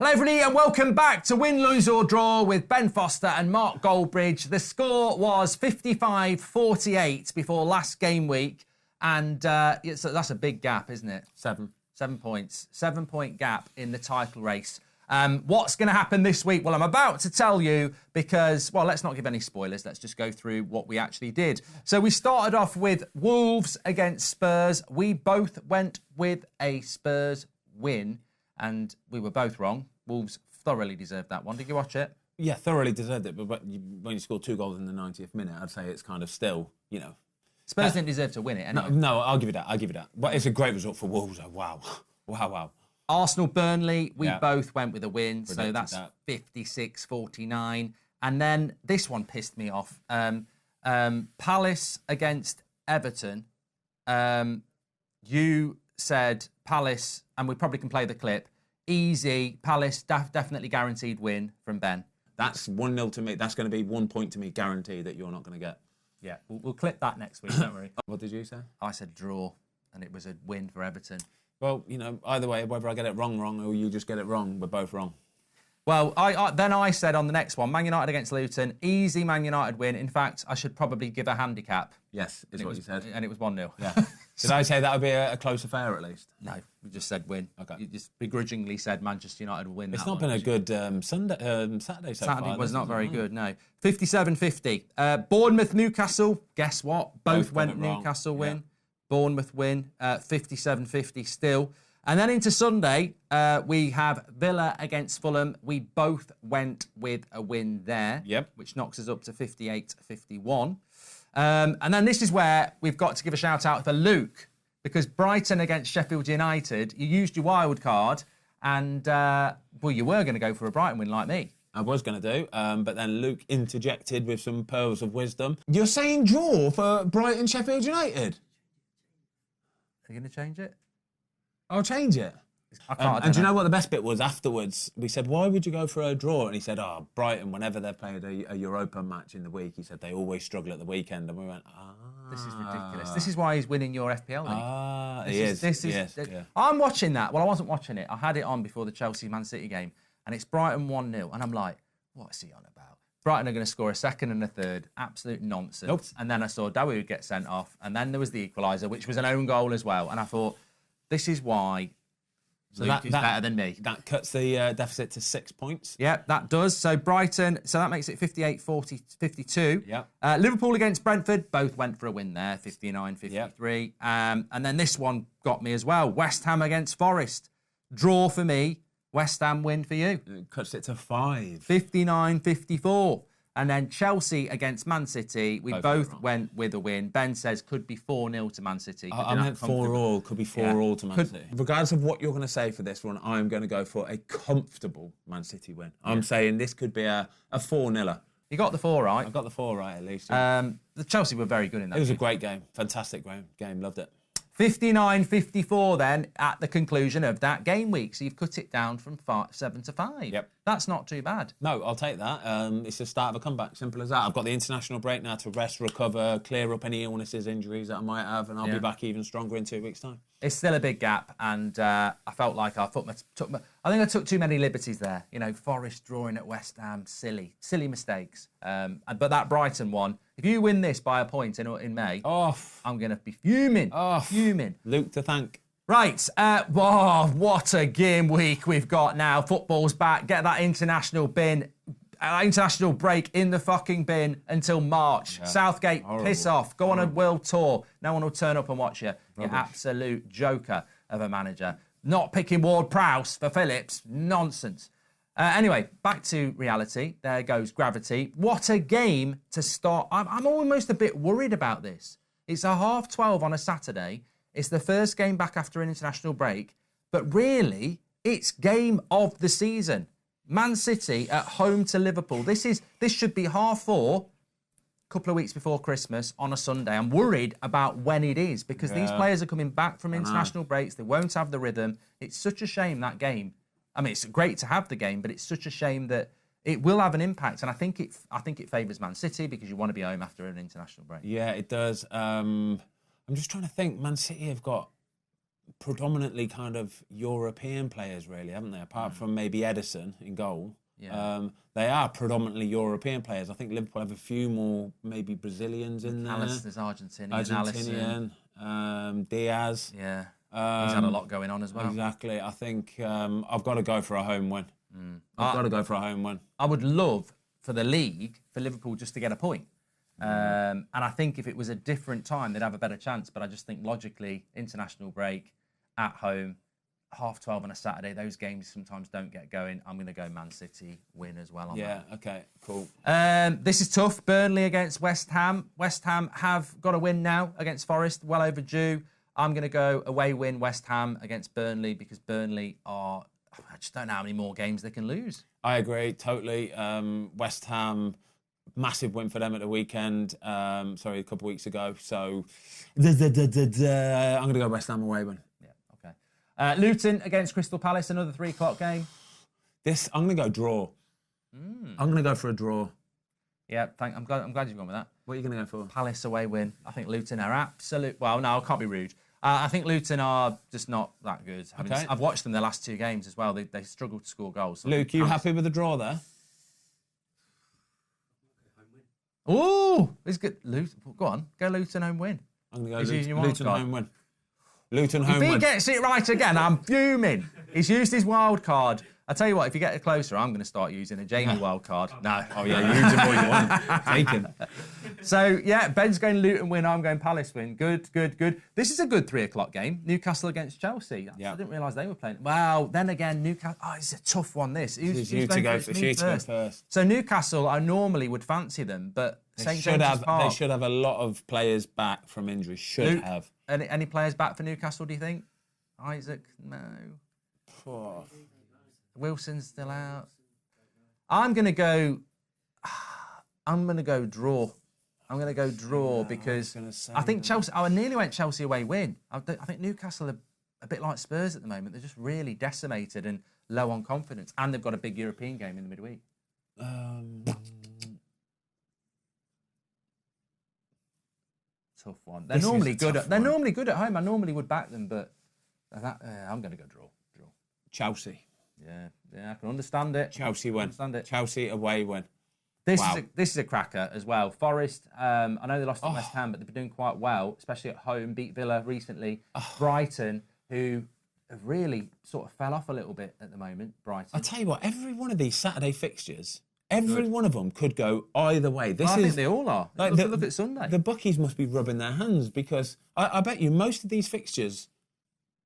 Hello everybody and welcome back to Win, Lose or Draw with Ben Foster and Mark Goldbridge. The score was 55-48 before last game week and that's a big gap, isn't it? 7 points. 7-point gap in the title race. What's going to happen this week? Well, I'm about to tell you because, well, let's not give any spoilers. Let's just go through what we actually did. So we started off with Wolves against Spurs. We both went with a Spurs win. And we were both wrong. Wolves thoroughly deserved that one. Did you watch it? Yeah, thoroughly deserved it. But when you score 2 goals in the 90th minute, I'd say it's kind of still, Spurs didn't deserve to win it anyway. No, I'll give you that. But it's a great result for Wolves. Wow. Arsenal-Burnley, we both went with a win. So that's 56-49. And then this one pissed me off. Palace against Everton. You said Palace, and we probably can play the clip, easy, Palace, definitely guaranteed win from Ben. That's 1-0 to me. That's going to be 1 point to me, guaranteed that you're not going to get. Yeah, we'll clip that next week, don't worry. What did you say? I said draw, and it was a win for Everton. Well, either way, whether I get it wrong, or you just get it wrong, we're both wrong. Well, then I said on the next one, Man United against Luton, easy Man United win. In fact, I should probably give a handicap. Yes, is what you said. And it was 1-0. Yeah. Did I say that would be a close affair at least? No, we just said win. Okay. You just begrudgingly said Manchester United will win. It's not been a good Saturday so far. Saturday was not very good, no. 57-50. Bournemouth, Newcastle, guess what? Both went Newcastle win. Yeah. Bournemouth win, 57-50 still. And then into Sunday, we have Villa against Fulham. We both went with a win there, which knocks us up to 58-51. And then this is where we've got to give a shout out for Luke, because Brighton against Sheffield United, you used your wild card, and you were going to go for a Brighton win like me. I was going to do, but then Luke interjected with some pearls of wisdom. You're saying draw for Brighton Sheffield United? Are you going to change it? I'll change it. And do you know what the best bit was afterwards? We said, why would you go for a draw? And he said, Brighton, whenever they've played a Europa match in the week, he said they always struggle at the weekend. And we went, This is ridiculous. This is why he's winning your FPL league. Yes. I'm watching that. Well, I wasn't watching it. I had it on before the Chelsea-Man City game. And it's Brighton 1-0. And I'm like, what's he on about? Brighton are going to score a second and a third. Absolute nonsense. Nope. And then I saw Dawood get sent off. And then there was the equaliser, which was an own goal as well. And I thought, this is why Luke is better than me. That cuts the deficit to 6 points. Yep, that does. So Brighton, so that makes it 58-52. Yep. Liverpool against Brentford, both went for a win there, 59-53. Yep. And then this one got me as well. West Ham against Forest. Draw for me, West Ham win for you. It cuts it to 5. 59-54. And then Chelsea against Man City, we both went with a win. Ben says could be 4-0 to Man City. I meant 4-all, could be 4-all to Man City. Regardless of what you're going to say for this one, I'm going to go for a comfortable Man City win. I'm saying this could be a 4-0. You got the 4 right. I got the 4 right at least. The Chelsea were very good in that game. It was a great game. Fantastic game. Loved it. 59-54 then at the conclusion of that game week. So you've cut it down from 7 to 5. Yep. That's not too bad. No, I'll take that. It's the start of a comeback. Simple as that. I've got the international break now to rest, recover, clear up any illnesses, injuries that I might have, and I'll be back even stronger in 2 weeks' time. It's still a big gap, and I felt like I think I took too many liberties there. Forest drawing at West Ham, silly mistakes. But that Brighton one, if you win this by a point in May, I'm going to be fuming. Fuming. Luke to thank. Right, what a game week we've got now. Football's back. Get that international break in the fucking bin until March. Yeah. Southgate, horrible. Piss off. Go on a world tour. No one will turn up and watch you. Rubbish. You absolute joker of a manager. Not picking Ward-Prowse for Phillips. Nonsense. Anyway, back to reality. There goes gravity. What a game to start. I'm almost a bit worried about this. It's a 12:30 on a Saturday. It's the first game back after an international break. But really, it's game of the season. Man City at home to Liverpool. This should be 4:30, a couple of weeks before Christmas on a Sunday. I'm worried about when it is because these players are coming back from international breaks. They won't have the rhythm. It's such a shame, that game. I mean, it's great to have the game, but it's such a shame that it will have an impact. And I think it favours Man City because you want to be home after an international break. Yeah, it does. I'm just trying to think. Man City have got predominantly kind of European players, really, haven't they? Apart from maybe Edison in goal. Yeah. They are predominantly European players. I think Liverpool have a few more, maybe Brazilians in there. There's Argentinian, Diaz. Yeah. He's had a lot going on as well. Exactly. I think I've got to go for a home win. I've got to go for a home win. I would love for the league for Liverpool just to get a point. And I think if it was a different time, they'd have a better chance. But I just think logically, international break, at home, 12:30 on a Saturday, those games sometimes don't get going. I'm going to go Man City win as well on that. Okay, cool. This is tough. Burnley against West Ham. West Ham have got a win now against Forest, well overdue. I'm going to go away win West Ham against Burnley because Burnley I just don't know how many more games they can lose. I agree, totally. West Ham, massive win for them at the weekend. A couple of weeks ago. So, I'm going to go West Ham away win. Luton against Crystal Palace, another 3:00 game. I'm going to go draw. I'm going to go for a draw. Yeah, I'm glad you've gone with that. What are you going to go for? Palace away win. I think Luton are absolute. Well, no, I can't be rude. I think Luton are just not that good. I've watched them the last 2 games as well. They struggle to score goals. So Luke, you happy with the draw there? Oh, it's good. Luton, go on, go Luton home win. I'm going to go Luton home win. Luton home win. If he gets it right again, I'm fuming. He's used his wild card. I tell you what, if you get it closer, I'm going to start using a Jamie wild card. No. Oh, yeah, you use what you want. Take him. So, yeah, Ben's going Luton win, I'm going Palace win. Good. This is a good 3:00 game. Newcastle against Chelsea. I didn't realise they were playing. Well, then again, Newcastle... Oh, it's a tough one, this. It's you to go first. So, Newcastle, I normally would fancy them, but They should have a lot of players back from injury. Any players back for Newcastle, do you think? Isaac? No. Oh. Wilson's still out. I'm going to go draw. I'm going to go draw because I think Chelsea... I nearly went Chelsea away win. I think Newcastle are a bit like Spurs at the moment. They're just really decimated and low on confidence. And they've got a big European game in the midweek. Tough one. They're normally good at home. I normally would back them, but I'm going to go draw. Chelsea. Yeah, I can understand it. Chelsea win. Chelsea away win. This is a cracker as well. Forest, I know they lost to West Ham, but they've been doing quite well, especially at home. Beat Villa recently. Brighton, who have really sort of fell off a little bit at the moment. Brighton. I'll tell you what, every one of these Saturday fixtures, every one of them could go either way. I think they all are. Like look at Sunday. The bookies must be rubbing their hands because I bet you most of these fixtures,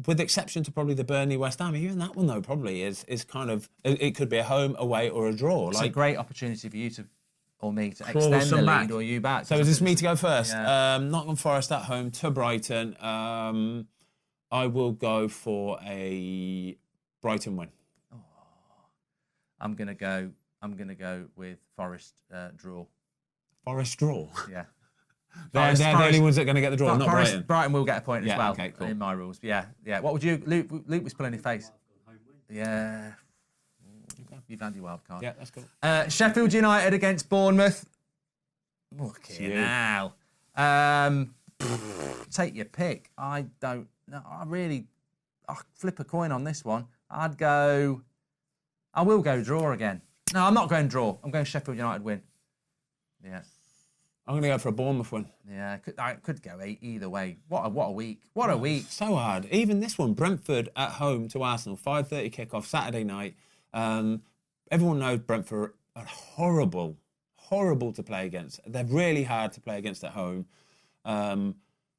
with the exception to probably the Burnley West Ham, even that one though probably is kind of, it could be a home, away or a draw. It's a great opportunity for you or me to extend the lead or you back. So is this me to go first? Yeah. Nottingham Forest at home to Brighton. I will go for a Brighton win. I'm gonna go with Forest draw. Forest draw? Yeah. They're the only ones that are going to get the draw, not Brighton. Brighton will get a point as well. Okay, cool. In my rules. Yeah. What would you... Luke was pulling his face. Yeah. You've had your wild card. Yeah, that's cool. Sheffield United against Bournemouth. Fucking hell. Take your pick. I don't know. I'll flip a coin on this one. I will go draw again. No, I'm not going draw. I'm going Sheffield United win. Yeah. I'm going to go for a Bournemouth win. Yeah, I could go either way. What a week. What a week. So hard. Even this one, Brentford at home to Arsenal, 5:30 kickoff Saturday night. Everyone knows Brentford are horrible to play against. They're really hard to play against at home.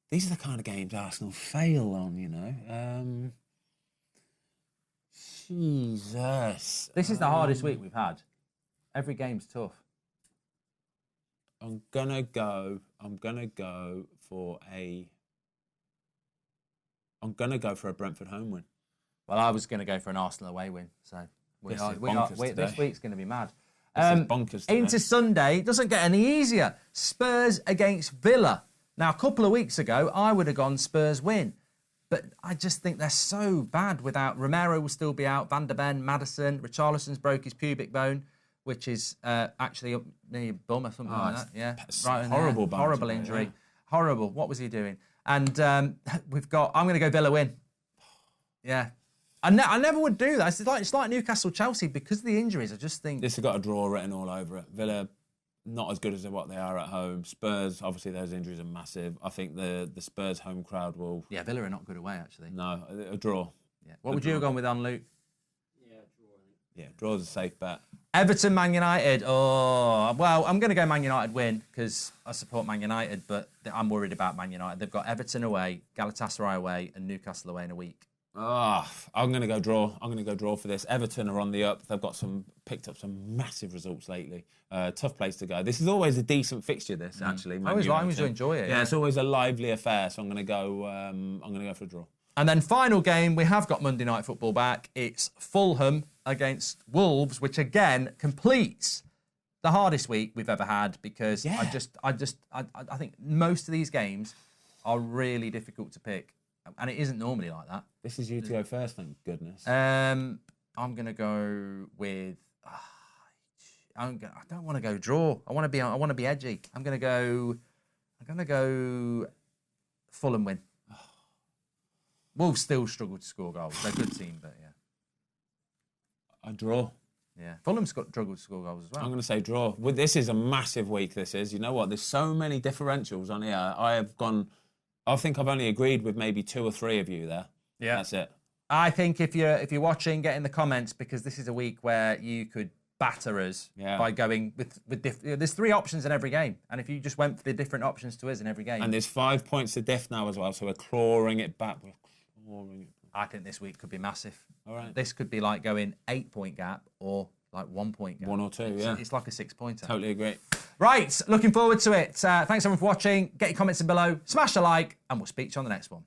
These are the kind of games Arsenal fail on, you know. Jesus. This is the hardest week we've had. Every game's tough. I'm gonna go for a Brentford home win. Well, I was gonna go for an Arsenal away win. So this week's gonna be mad. This is bonkers today. Into Sunday doesn't get any easier. Spurs against Villa. Now, a couple of weeks ago, I would have gone Spurs win, but I just think they're so bad. Without Romero, will still be out. Van der Ben, Maddison, Richarlison's broke his pubic bone, which is actually up near your bum or something like that. Yeah, right. Horrible injury. Yeah. Horrible. What was he doing? And I'm going to go Villa win. Yeah. I never would do that. It's like Newcastle-Chelsea because of the injuries. I just think... This has got a draw written all over it. Villa, not as good as what they are at home. Spurs, obviously those injuries are massive. I think the Spurs home crowd will... Yeah, Villa are not good away, actually. No, a draw. Yeah. What would you have gone with on, Luke? Yeah, draw, I think. Yeah, draw's a safe bet. Everton, Man United. Oh, well, I'm going to go Man United win because I support Man United, but I'm worried about Man United. They've got Everton away, Galatasaray away, and Newcastle away in a week. Oh, I'm going to go draw. I'm going to go draw for this. Everton are on the up. They've got picked up some massive results lately. Tough place to go. This is always a decent fixture. This actually. I always enjoy it. Yeah, it's always a lively affair. So I'm going to go. I'm going to go for a draw. And then final game, we have got Monday Night Football back. It's Fulham against Wolves, which again completes the hardest week we've ever had because I think most of these games are really difficult to pick. And it isn't normally like that. This is you to go first, thank goodness. I'm going to go with. I don't want to go draw. I want to be edgy. I'm going to go. Fulham win. Wolves still struggle to score goals. They're a good team, but yeah. A draw. Yeah, Fulham's struggled to score goals as well. I'm going to say draw. This is a massive week. This is. You know what? There's so many differentials on here. I think I've only agreed with maybe 2 or 3 of you there. Yeah, that's it. I think if you're watching, get in the comments because this is a week where you could batter us by going with there's 3 options in every game, and if you just went for the different options to us in every game, and there's 5 points to diff now as well, so we're clawing it back. I think this week could be massive. All right, this could be like going 8-point gap or like 1 point gap. 1 or 2, It's like a 6-pointer. Totally agree. Right, looking forward to it. Thanks everyone for watching. Get your comments in below, smash a like, and we'll speak to you on the next one.